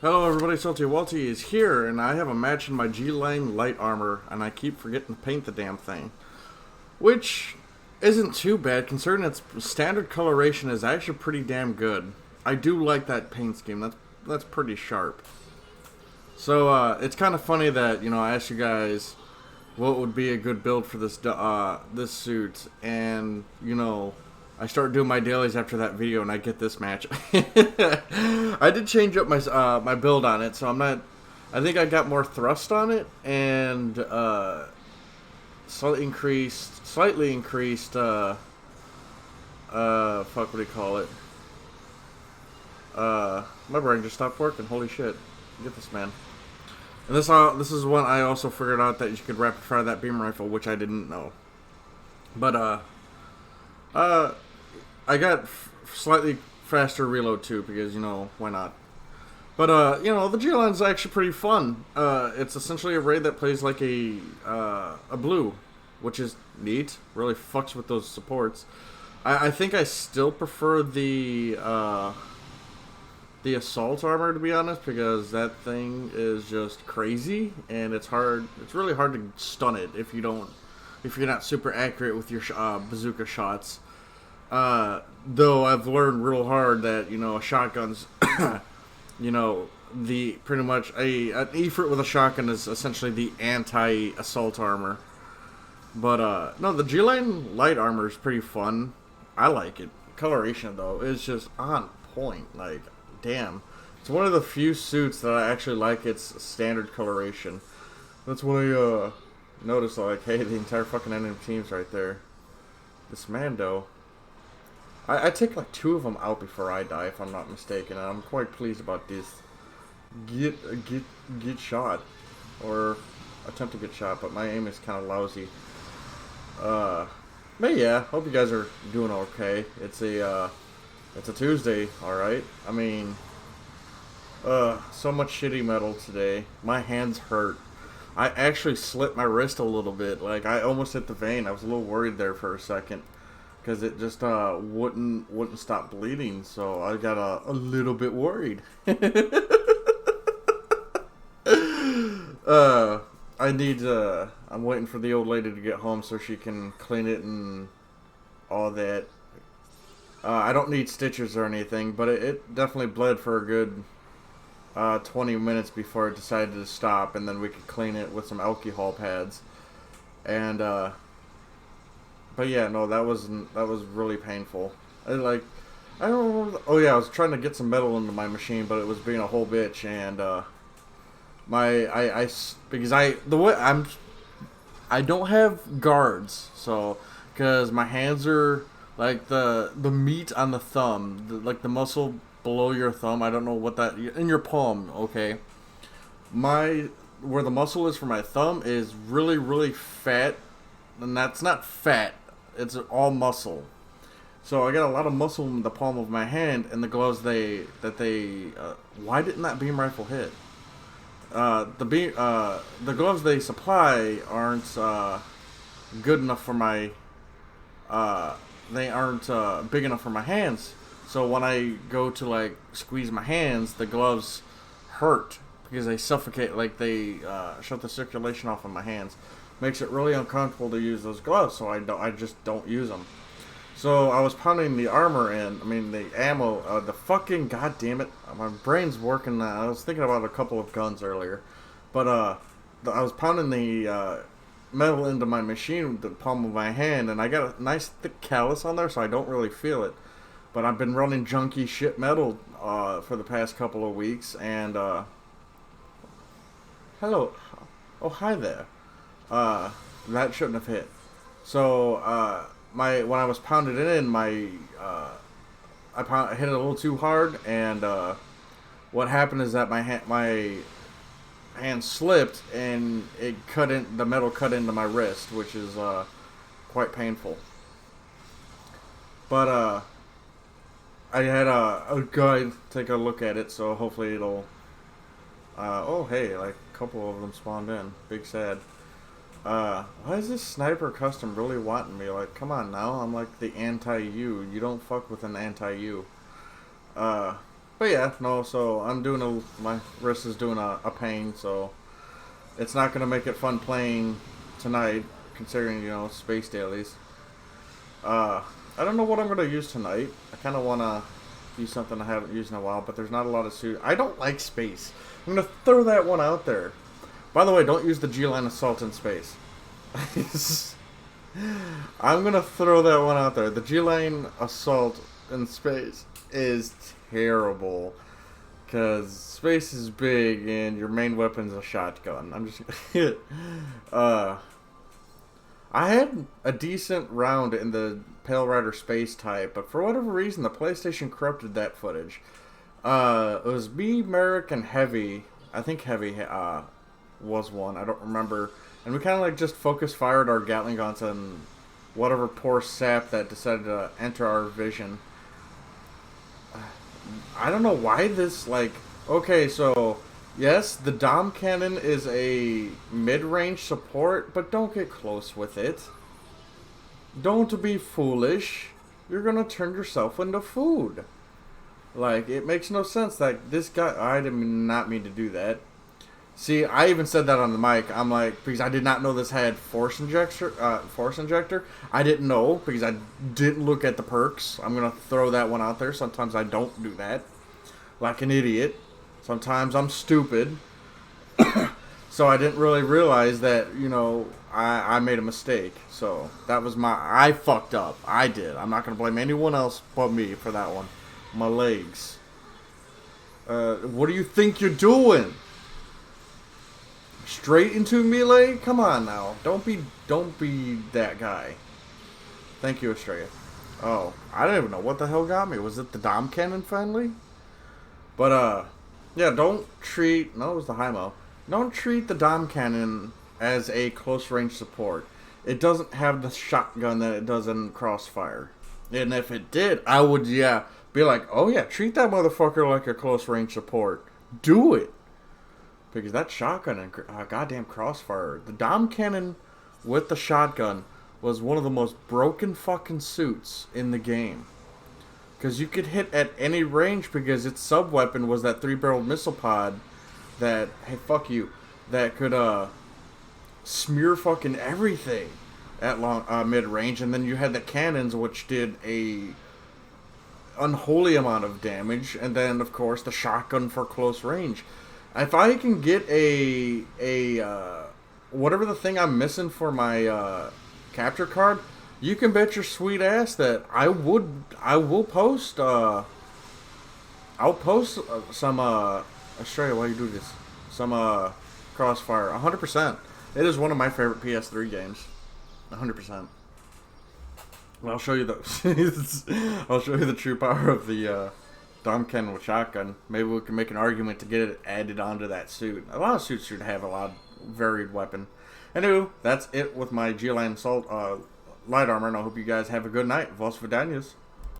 Hello everybody, Salty Walty is here, and I have a match in my G-Lane light armor, and I keep forgetting to paint the damn thing. Which isn't too bad, considering its standard coloration is actually pretty damn good. I do like that paint scheme, that's pretty sharp. So, it's kind of funny that, I asked you guys what would be a good build for this suit, and, I start doing my dailies after that video, and I get this match. I did change up my build on it, so I'm not. I think I got more thrust on it, and slightly increased. Fuck, what do you call it? My brain just stopped working. Holy shit! Get this, man. And this is one I also figured out that you could rapid fire that beam rifle, which I didn't know. But I got slightly faster reload too because why not? But the G-Line's actually pretty fun. It's essentially a raid that plays like a blue, which is neat. Really fucks with those supports. I think I still prefer the assault armor, to be honest, because that thing is just crazy and it's hard. It's really hard to stun it if you're not super accurate with your bazooka shots. Though I've learned real hard that, shotguns, the pretty much an Efrit with a shotgun is essentially the anti-assault armor. But, no, the G-Line light armor is pretty fun. I like it. Coloration, though, is just on point. Like, damn. It's one of the few suits that I actually like its standard coloration. That's when I, noticed, like, hey, the entire fucking enemy team's right there. This Mando. I take like 2 of them out before I die, if I'm not mistaken, and I'm quite pleased about this. Get shot, or attempt to get shot, but my aim is kind of lousy. But yeah, hope you guys are doing okay. It's a Tuesday, all right. I mean, so much shitty metal today. My hands hurt. I actually slit my wrist a little bit. Like I almost hit the vein. I was a little worried there for a second. Because it just wouldn't stop bleeding, so I got a little bit worried. I'm waiting for the old lady to get home so she can clean it and all that. I don't need stitches or anything, but it definitely bled for a good 20 minutes before it decided to stop, and then we could clean it with some alcohol pads. And, but yeah, no, that was really painful. I don't remember. Oh yeah, I was trying to get some metal into my machine, but it was being a whole bitch, and I don't have guards, so because my hands are like the meat on the thumb, like the muscle below your thumb. I don't know what that in your palm. Okay, where the muscle is for my thumb is really fat, and that's not fat. It's all muscle. So I got a lot of muscle in the palm of my hand, and the gloves why didn't that beam rifle hit? The gloves they supply aren't good enough for my they aren't big enough for my hands. So when I go to like squeeze my hands, the gloves hurt because they suffocate, like they shut the circulation off of my hands. Makes it really uncomfortable to use those gloves, so I just don't use them. So I was pounding the armor and the ammo. The fucking goddamn it, my brain's working now. I was thinking about a couple of guns earlier, but I was pounding the metal into my machine with the palm of my hand, and I got a nice thick callus on there, so I don't really feel it. But I've been running junky shit metal for the past couple of weeks, and hello, oh hi there. That shouldn't have hit. So, when I was pounding it in, I hit it a little too hard, and what happened is that my hand slipped, and the metal cut into my wrist, which is quite painful. But I had a guy take a look at it, so hopefully it'll. Oh hey, like a couple of them spawned in. Big sad. Why is this sniper custom really wanting me? Like, come on now, I'm like the anti-U. You don't fuck with an anti-U. But yeah, no. So I'm doing my wrist is doing a pain, so it's not gonna make it fun playing tonight, considering space dailies. I don't know what I'm gonna use tonight. I kind of wanna use something I haven't used in a while, but there's not a lot of suit. I don't like space. I'm gonna throw that one out there. By the way, don't use the G-Line Assault in space. I'm gonna throw that one out there. The G-Line Assault in space is terrible. Because space is big and your main weapon's a shotgun. I'm just... I had a decent round in the Pale Rider Space type, but for whatever reason, the PlayStation corrupted that footage. It was me, Merrick, and Heavy. I think Heavy was one. I don't remember. And we kind of like just focus fired our Gatling guns on whatever poor sap that decided to enter our vision. I don't know why this, like... Okay, so... Yes, the Dom Cannon is a mid-range support, but don't get close with it. Don't be foolish. You're gonna turn yourself into food. Like, it makes no sense that this guy... I did not mean to do that. See, I even said that on the mic. I'm like, because I did not know this had force injector. I didn't know, because I didn't look at the perks. I'm gonna throw that one out there. Sometimes I don't do that. Like an idiot. Sometimes I'm stupid. So I didn't really realize that, I made a mistake. So that was I fucked up. I did. I'm not going to blame anyone else but me for that one. My legs. What do you think you're doing? Straight into melee? Come on now. Don't be that guy. Thank you, Australia. Oh, I don't even know what the hell got me. Was it the Dom Cannon finally? But, yeah, don't treat... No, it was the Hymo. Don't treat the Dom Cannon as a close-range support. It doesn't have the shotgun that it does in Crossfire. And if it did, I would, be like, oh, yeah, treat that motherfucker like a close-range support. Do it. Because that shotgun in goddamn Crossfire... The Dom Cannon with the shotgun was one of the most broken fucking suits in the game. Because you could hit at any range because its sub-weapon was that 3-barreled missile pod that, hey, fuck you, that could smear fucking everything at mid-range. And then you had the cannons, which did a unholy amount of damage. And then, of course, the shotgun for close range. If I can get whatever the thing I'm missing for my capture card... You can bet your sweet ass that I will post, I'll post some, Australia, why you do this? Some, Crossfire, 100%. It is one of my favorite PS3 games. 100%. I'll show you I'll show you the true power of the, Dom Cannon with shotgun. Maybe we can make an argument to get it added onto that suit. A lot of suits should have a lot of varied weapon. Anyway, that's it with my G-Line Assault, light armor, and I hope you guys have a good night. Vos Vidanias.